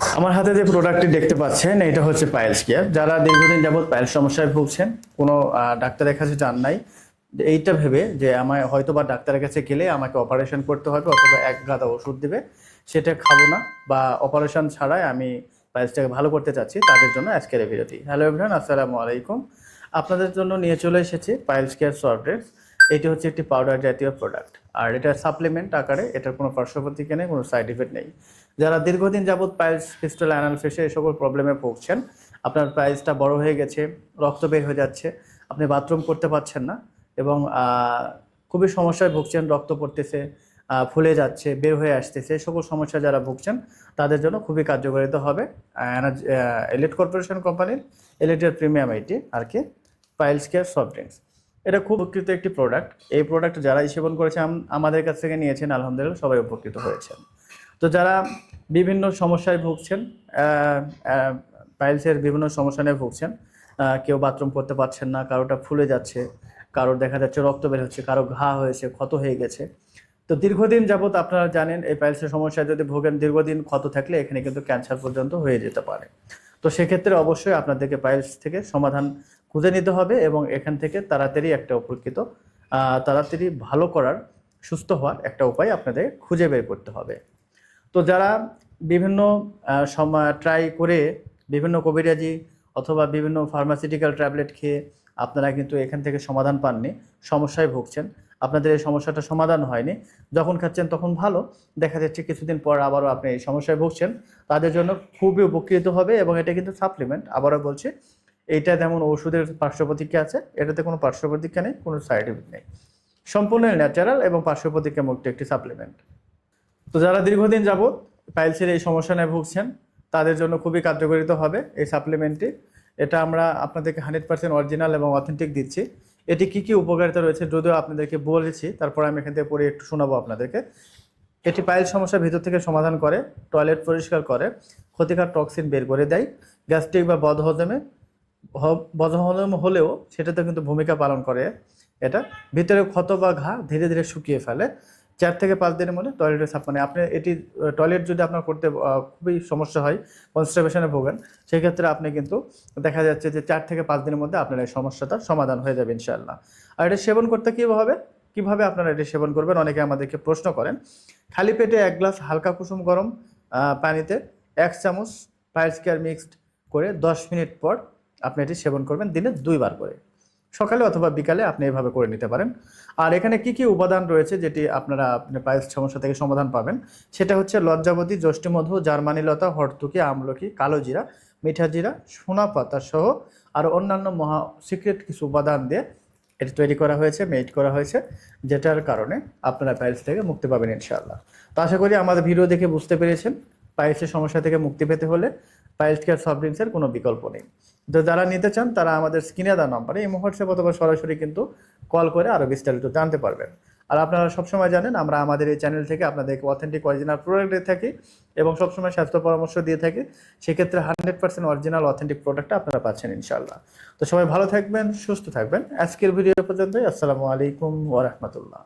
আমার হাতে যে প্রোডাক্টটি দেখতে পাচ্ছেন এটা হচ্ছে পাইলস কেয়ার। যারা দীর্ঘদিন যাবত পাইলস সমস্যায় ভুগছেন, কোনো ডাক্তারের কাছে যান নাই, যে এইটা ভেবে যে আমায় হয়তো বা ডাক্তারের কাছে গেলে আমাকে অপারেশন করতে হবে অথবা এক গাদা ওষুধ দিবে, সেটা খাবো না, বা অপারেশন ছাড়াই আমি পাইলসটাকে ভালো করতে চাচ্ছি, তাদের জন্য আজকের এই ভিডিওটি। হ্যালো এভরিওয়ান, আসসালামু আলাইকুম। আপনাদের জন্য নিয়ে চলে এসেছি পাইলস কেয়ার সফটওয়্যার। এটি হচ্ছে একটি পাউডার জাতীয় প্রোডাক্ট, আর এটা সাপ্লিমেন্ট আকারে, এটার কোনো পার্শ্ব প্রতিক্রিয়া নেই, কোনো সাইড ইফেক্ট নেই। যারা দীর্ঘদিন যাবত পাইলস, ফিস্টুলা, অ্যানাল ফিস্টুলা এই সকল প্রবলেমে ভুগছেন, আপনার পাইলসটা বড় হয়ে গেছে, রক্ত বের হয়ে যাচ্ছে, আপনি বাথরুম করতে পারছেন না, এবং খুবই সমস্যায় ভুগছেন, রক্ত পড়তেছে, ফুলে যাচ্ছে, বের হয়ে আসতেছে, এই সকল সমস্যা যারা ভুগছেন তাদের জন্য খুবই কার্যকারিতা হবে এলিট কর্পোরেশন কোম্পানির এলিটের প্রিমিয়াম আইটি আর কি পাইলস কেয়ার সফট ড্রিঙ্কস। এটা খুব উপকৃত একটি প্রোডাক্ট। এই প্রোডাক্ট যারাই সেবন করেছে আমাদের কাছ থেকে নিয়েছেন, আলহামদুলিল্লাহ সবাই উপকৃত হয়েছেন। তো যারা বিভিন্ন সমস্যায় ভুগছেন, পাইলসের বিভিন্ন সমস্যা নিয়ে ভুগছেন, কেউ বাথরুম করতে পারছেন না, কারোটা ফুলে যাচ্ছে, কারোর দেখা যাচ্ছে রক্ত বের হচ্ছে, কারো ঘা হয়েছে, ক্ষত হয়ে গেছে। তো দীর্ঘদিন যাবত আপনারা জানেন এই পাইলসের সমস্যায় যদি ভোগেন, দীর্ঘদিন ক্ষত থাকলে এখানে কিন্তু ক্যান্সার পর্যন্ত হয়ে যেতে পারে। তো সেক্ষেত্রে অবশ্যই আপনাদেরকে পাইলস থেকে সমাধান খুঁজে নিতে হবে, এবং এখান থেকে তাড়াতাড়ি একটা উপকৃত, তাড়াতাড়ি ভালো করার, সুস্থ হওয়ার একটা উপায় আপনাদের খুঁজে বের করতে হবে। তো যারা বিভিন্ন সময় ট্রাই করে, বিভিন্ন কবিরাজি অথবা বিভিন্ন ফার্মাসিউটিক্যাল ট্যাবলেট খেয়ে আপনারা কিন্তু এখান থেকে সমাধান পাননি, সমস্যায় ভুগছেন, আপনাদের এই সমস্যাটা সমাধান হয়নি, যখন খাচ্ছেন তখন ভালো, দেখা যাচ্ছে কিছুদিন পর আবারও আপনি এই সমস্যায় ভুগছেন, তাদের জন্য খুবই উপকৃত হবে। এবং এটা কিন্তু সাপ্লিমেন্ট, আবারও বলছি, এইটা যেমন ওষুধের পার্শ্ব প্রতিক্রিয়া আছে, এটাতে কোনো পার্শ্ব প্রতিক্রিয়া নেই, কোনো সাইড ইফেক্ট নেই, সম্পূর্ণ ন্যাচারাল এবং পার্শ্ব প্রতিক্রিয়া মুক্ত একটি সাপ্লিমেন্ট। তো যারা দীর্ঘদিন যাবত পাইলসের এই সমস্যা নিয়ে ভুগছেন, তাদের জন্য খুবই কার্যকরিত হবে এই সাপ্লিমেন্টটি। এটা আমরা আপনাদেরকে 100% অরিজিনাল এবং অথেন্টিক দিচ্ছি। এটি কি কি উপকারিতা রয়েছে যদিও আপনাদেরকে বলেছি, তারপর আমি এখান থেকে পড়ে একটু শোনাবো আপনাদেরকে। এটি পাইলস সমস্যার ভিতর থেকে সমাধান করে, টয়লেট পরিষ্কার করে, ক্ষতিকর টক্সিন বের করে দেয়, গ্যাস্ট্রিক বা বদহজম হলেও সেটাতে কিন্তু ভূমিকা পালন করে। এটা ভিতরে ক্ষত বা ঘা ধীরে ধীরে শুকিয়ে ফেলে। 4 থেকে 5 দিনের মধ্যে টয়লেটের সাফ, মানে আপনি এটি টয়লেট যদি আপনার করতে খুবই সমস্যা হয়, কনস্টিপেশনে ভোগেন, সেক্ষেত্রে আপনি কিন্তু দেখা যাচ্ছে যে 4 থেকে 5 দিনের মধ্যে আপনার এই সমস্যাটা সমাধান হয়ে যাবে ইনশাআল্লাহ। আর এটা সেবন করতে কিভাবে আপনারা এটি সেবন করবেন, অনেকে আমাদেরকে প্রশ্ন করেন। খালি পেটে 1 গ্লাস হালকা কুসুম গরম পানিতে 1 চামচ পাইলস কেয়ার মিক্সড করে 10 মিনিট পর আপনি এটি সেবন করবেন, দিনে 2 বার করে, সকালে অথবা বিকালে আপনি এভাবে করে নিতে পারেন। আর এখানে কি কি উপাদান রয়েছে যেটি আপনারা পাইলস সমস্যা থেকে সমাধান পাবেন, সেটা হচ্ছে লজ্জাবতী, যষ্টিমধু, জার্মানি লতা, হরতুকি, আমলকি, কালো জিরা, মিঠা জিরা, সোনা পাতা সহ আর অন্যান্য মহা সিক্রেট কিছু উপাদান দিয়ে এটি তৈরি করা হয়েছে, মেড করা হয়েছে, যেটার কারণে আপনারা পাইলস থেকে মুক্তি পাবেন ইনশাআল্লাহ। তো আশা করি আমাদের ভিডিও দেখে বুঝতে পেরেছেন, পাইলসের সমস্যা থেকে মুক্তি পেতে হলে পাইলস কেয়ার সফট ড্রিঙ্কসের কোনো বিকল্প নেই। তো যারা নিতে চান তারা আমাদের স্ক্রিনে দেওয়া নাম্বারে এই হোয়াটসঅ্যাপ অথবা সরাসরি কিন্তু কল করে আরও বিস্তারিত জানতে পারবেন। আর আপনারা সবসময় জানেন আমরা আমাদের এই চ্যানেল থেকে আপনাদেরকে অথেন্টিক অরিজিনাল প্রোডাক্ট দিয়ে থাকি এবং সবসময় স্বাস্থ্য পরামর্শ দিয়ে থাকি। সেক্ষেত্রে 100% অরিজিনাল অথেন্টিক প্রোডাক্টটা আপনারা পাচ্ছেন ইনশাআল্লাহ। তো সবাই ভালো থাকবেন, সুস্থ থাকবেন। আজকের ভিডিও পর্যন্তই। আসসালামু আলাইকুম ওয়া রাহমাতুল্লাহ।